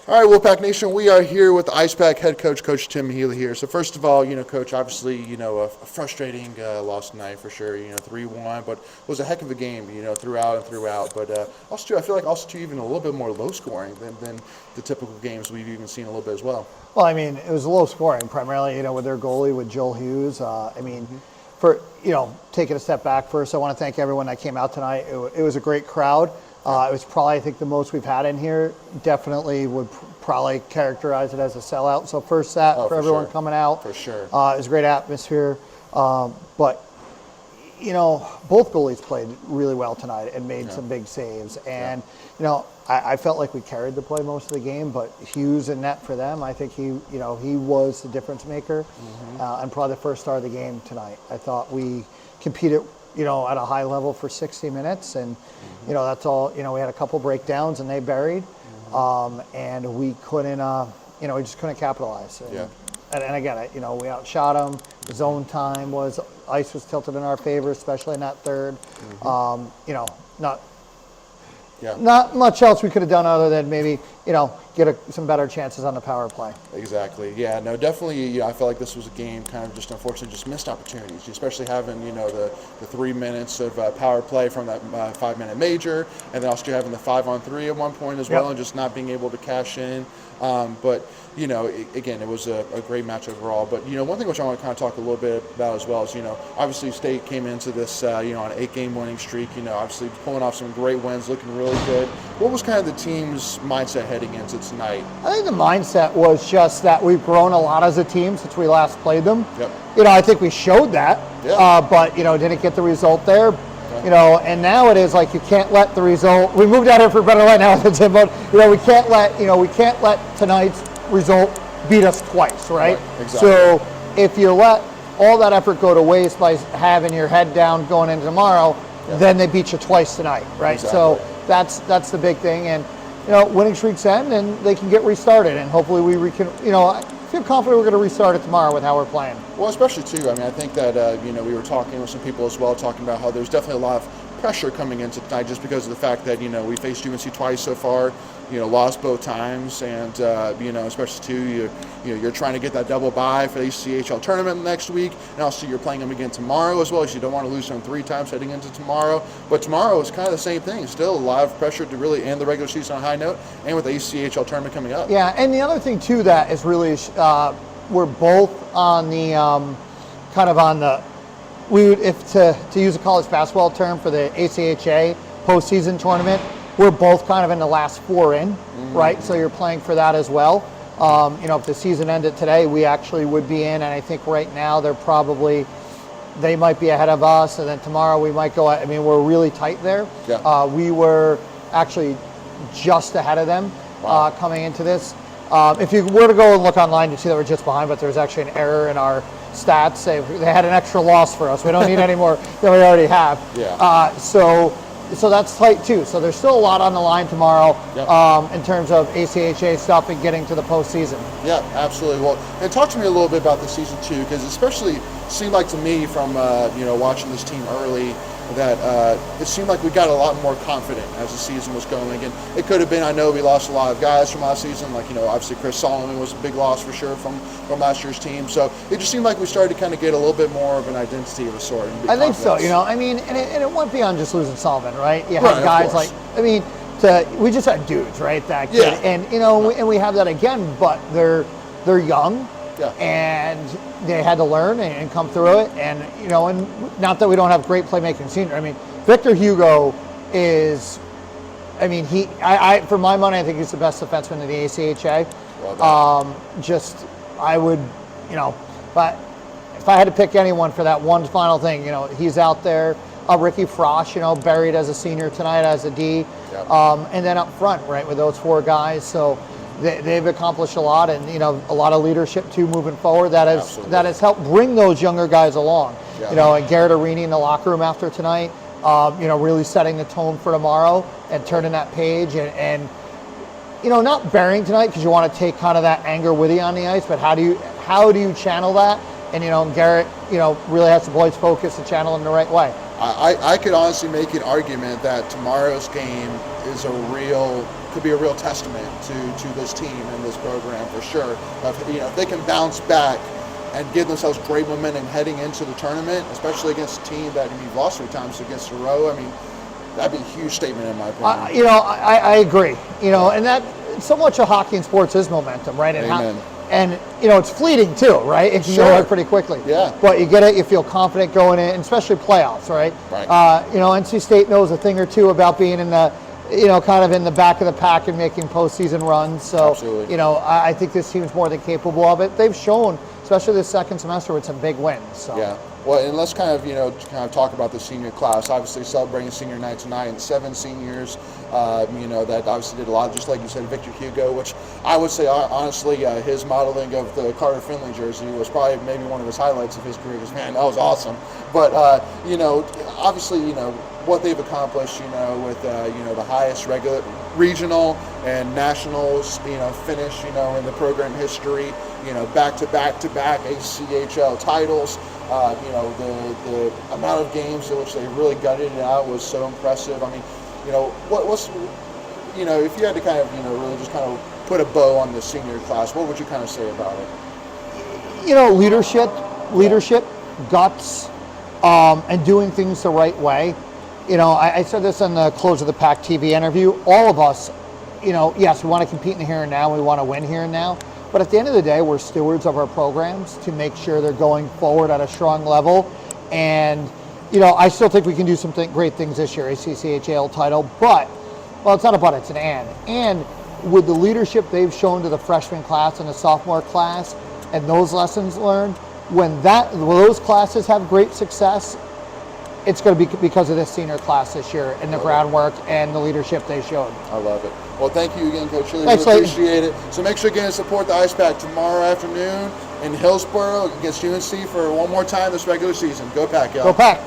All right, Wolfpack Nation, we are here with the ICEPACK head coach, Coach Tim Healy here. So first of all, Coach, obviously, a frustrating loss tonight for sure, 3-1, but it was a heck of a game, throughout and throughout. But also, too, I feel like also, too, even a little bit more low scoring than the typical games we've even seen a little bit as well. Well, I mean, it was low scoring primarily, with their goalie, with Joel Hughes. For, taking a step back first, I want to thank everyone that came out tonight. It was a great crowd. It was probably, I think, the most we've had in here. Definitely would probably characterize it as a sellout. So first that for everyone coming out. For sure. It was a great atmosphere. But, both goalies played really well tonight and made some big saves. And, I felt like we carried the play most of the game, but Hughes and net for them, I think he was the difference maker and probably the first star of the game tonight. I thought we competed at a high level for 60 minutes. And, that's all, we had a couple breakdowns and they buried. And we couldn't, we just couldn't capitalize. And again, we outshot them. Zone time ice was tilted in our favor, especially in that third. Not much else we could have done other than maybe, get some better chances on the power play. Exactly. Yeah, no, definitely, I feel like this was a game kind of just unfortunately just missed opportunities, especially having, the 3 minutes of power play from that 5-minute major, and then also having the 5-on-3 at one point as well, and just not being able to cash in. But, again, it was a great match overall. But, one thing which I want to kind of talk a little bit about as well is, obviously State came into this, on an 8-game winning streak, obviously pulling off some great wins, looking really good. What was kind of the team's mindset heading into tonight? I think the mindset was just that we've grown a lot as a team since we last played them. Yep. I think we showed that, but, didn't get the result there. And now it is like you can't let the result. We moved out here for better right now, but we can't let tonight's result beat us twice, right? Exactly. So if you let all that effort go to waste by having your head down going into tomorrow, then they beat you twice tonight, right? Exactly. So that's the big thing, and winning streaks end and they can get restarted, and hopefully we can. I feel confident we're going to restart it tomorrow with how we're playing. Well, especially too, I think that, we were talking with some people as well, talking about how there's definitely a lot of pressure coming into tonight just because of the fact that, we faced UNC twice so far, lost both times, and, especially too, you're trying to get that double bye for the ECHL tournament next week, and also you're playing them again tomorrow as well, so you don't want to lose them 3 times heading into tomorrow. But tomorrow is kind of the same thing. Still a lot of pressure to really end the regular season on a high note, and with the ECHL tournament coming up. Yeah, and the other thing too that is really, we're both on the to use a college basketball term for the ACHA postseason tournament, we're both kind of in the last 4 in, right? So you're playing for that as well. If the season ended today, we actually would be in, and I think right now they might be ahead of us, and then tomorrow we might go. We're really tight there. Yeah. We were actually just ahead of them coming into this. If you were to go and look online, you'd see that we're just behind, but there's actually an error in our stats. They had an extra loss for us. We don't need any more than we already have. Yeah. So that's tight too. So there's still a lot on the line tomorrow in terms of ACHA stuff and getting to the postseason. Yeah, absolutely. Well, and talk to me a little bit about the season too, because especially seemed like to me from watching this team early that it seemed like we got a lot more confident as the season was going. And it could have been, I know we lost a lot of guys from last season, like, obviously Chris Solomon was a big loss for sure from last year's team. So it just seemed like we started to kind of get a little bit more of an identity of a sort. I think so, and it went beyond just losing Solomon, right? You had guys like, we just had dudes, right, that good. And, and we have that again, but they're young. Yeah. And they had to learn and come through it. And, and not that we don't have great playmaking senior. Victor Hugo is, for my money, I think he's the best defenseman in the ACHA. I would, but if I had to pick anyone for that one final thing, he's out there. Ricky Frosch, buried as a senior tonight as a D. Yep. And then up front, right, with those 4 guys. So they've accomplished a lot, and a lot of leadership too moving forward. That has helped bring those younger guys along. Yeah. And Garrett Arini in the locker room after tonight, really setting the tone for tomorrow and turning that page and not burying tonight because you want to take kind of that anger with you on the ice, but how do you channel that? And Garrett, really has the boys' focus to channel in the right way. I could honestly make an argument that tomorrow's game is a real could be a real testament to this team and this program for sure. If they can bounce back and give themselves great momentum heading into the tournament, especially against a team that you've lost 3 times against a row. I mean, that'd be a huge statement in my opinion. I agree. And that so much of hockey and sports is momentum, right? Amen. And it's fleeting too, right? It can go away pretty quickly. Yeah. But you get it, you feel confident going in, especially playoffs, right? Right. NC State knows a thing or two about being in the, kind of in the back of the pack and making postseason runs. So, Absolutely. I think this team's more than capable of it. They've shown, especially this second semester, with some big wins. So. Yeah. Well, and let's kind of talk about the senior class. Obviously, celebrating senior night tonight, and 7 seniors, that obviously did a lot. Just like you said, Victor Hugo, which I would say honestly, his modeling of the Carter Finley jersey was probably maybe one of his highlights of his career. Because man, that was awesome. But obviously, what they've accomplished, with the highest regular regional and nationals, finish, in the program history, back to back ACHL titles. The amount of games in which they really gutted it out was so impressive. I mean, what's if you had to kind of, really just kind of put a bow on the senior class, what would you kind of say about it? Leadership, guts, and doing things the right way. I said this on the Close of the Pack TV interview. All of us, yes, we want to compete in the here and now. We want to win here and now. But at the end of the day, we're stewards of our programs to make sure they're going forward at a strong level. And, I still think we can do some great things this year, ACCHL title. But, it's not about it, it's an and. And with the leadership they've shown to the freshman class and the sophomore class and those lessons learned, when those classes have great success, it's going to be because of this senior class this year and the groundwork and the leadership they showed. I love it. Well, thank you again, Coach Healy. Thanks, really appreciate it. So make sure again to support the ICEPACK tomorrow afternoon in Hillsborough against UNC for one more time this regular season. Go Pack, y'all. Go Pack.